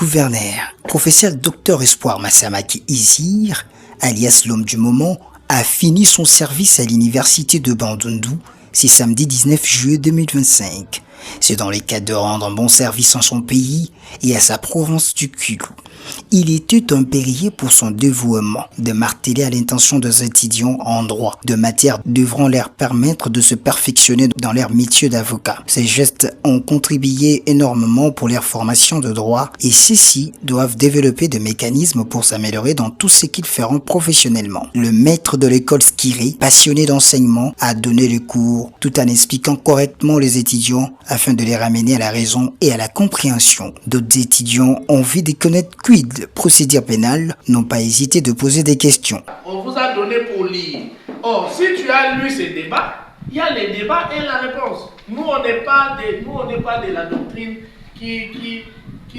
gouverneur, professeur Dr Espoir Massamaki Isir, alias l'homme du moment, a fini son service à l'université de Bandundu ce samedi 19 juillet 2025. C'est dans le cadre de rendre un bon service à son pays et à sa province du Kulu. Il était impérieux pour son dévouement de marteler à l'intention des étudiants en droit de matière devront leur permettre de se perfectionner dans leur métier d'avocat. Ces gestes ont contribué énormément pour leur formation de droit et ceux-ci doivent développer des mécanismes pour s'améliorer dans tout ce qu'ils feront professionnellement. Le maître de l'école Skiri, passionné d'enseignement, a donné le cours tout en expliquant correctement les étudiants afin de les ramener à la raison et à la compréhension. D'autres étudiants ont envie de connaître quid procédure pénale, n'ont pas hésité de poser des questions. On vous a donné pour lire. Or, si tu as lu ces débats, il y a les débats et la réponse. Nous, on n'est pas de la doctrine qui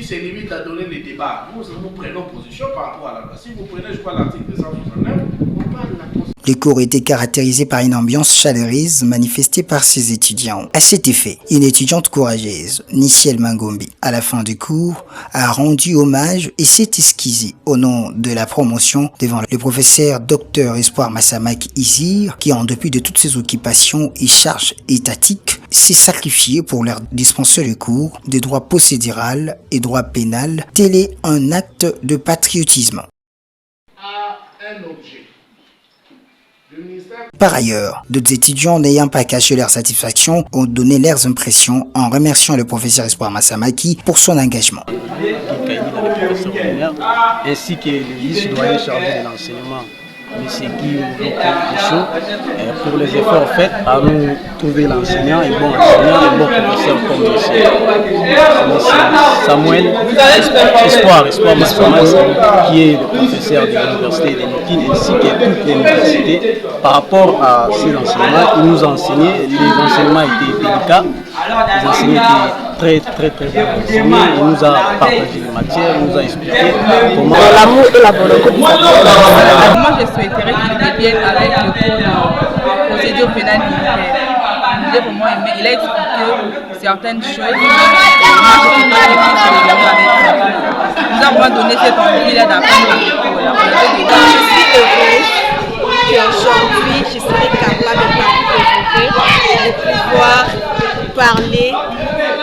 se limite à donner les débats. Nous prenons position par rapport à la loi. Si vous prenez, je crois, l'article 269, on parle de la position. Les cours étaient caractérisés par une ambiance chaleureuse manifestée par ses étudiants. À cet effet, une étudiante courageuse, Niciel Mangombi, à la fin du cours, a rendu hommage et s'est excusée au nom de la promotion devant le professeur Dr Espoir Massamaki Isir, qui en dépit de toutes ses occupations et charges étatiques, s'est sacrifié pour leur dispenser le cours de droit procédural et droit pénal. Tel est un acte de patriotisme. À un objet. Par ailleurs, d'autres étudiants n'ayant pas caché leur satisfaction ont donné leurs impressions en remerciant le professeur Espoir Massamaki pour son engagement. Ainsi que le vice-doyen chargé de l'enseignement, M. Guillaume Michaud, pour les efforts faits à nous trouver l'enseignant et bon enseignant et bon professeur comme M. Samuel Espoir Massamaki, qui est le professeur de l'université de Nikine ainsi que toutes les universités. Par rapport à ces enseignements, il nous a enseigné, les enseignements étaient délicats, les enseignements étaient très bien enseignés, il nous a partagé les matières, il nous a expliqué comment... L'amour et la volonté. Moi, je souhaiterais qu'il devienne avec le cours de procédure pénale militaire. Pour moi, il a expliqué certaines choses. Nous avons donné cette envie-là d'apprendre le cours. Je suis heureuse qu'aujourd'hui, je serai capable de pouvoir parler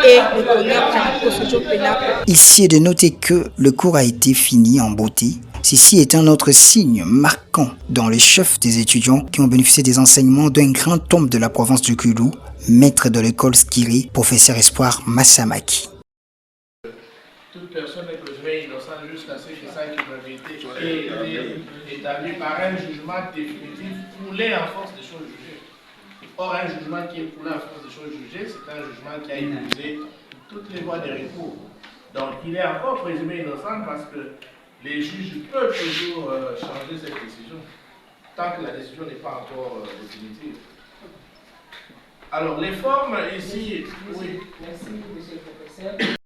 et de connaître la procédure pénale. Ici est de noter que le cours a été fini en beauté. Ceci est un autre signe marquant dans les chefs des étudiants qui ont bénéficié des enseignements d'un grand homme de la province du Kulu, maître de l'école Skiri, professeur Espoir Massamaki. Toute personne est présumée innocente jusqu'à ce que sa culpabilité est établie par un jugement définitif foulé en force des choses jugées. Or, un jugement qui est foulé en force des choses jugées, c'est un jugement qui a épuisé toutes les voies de recours. Donc, il est encore présumé innocent parce que les juges peuvent toujours changer cette décision, tant que la décision n'est pas encore définitive. Alors, les formes ici... Oui. Merci, monsieur le professeur.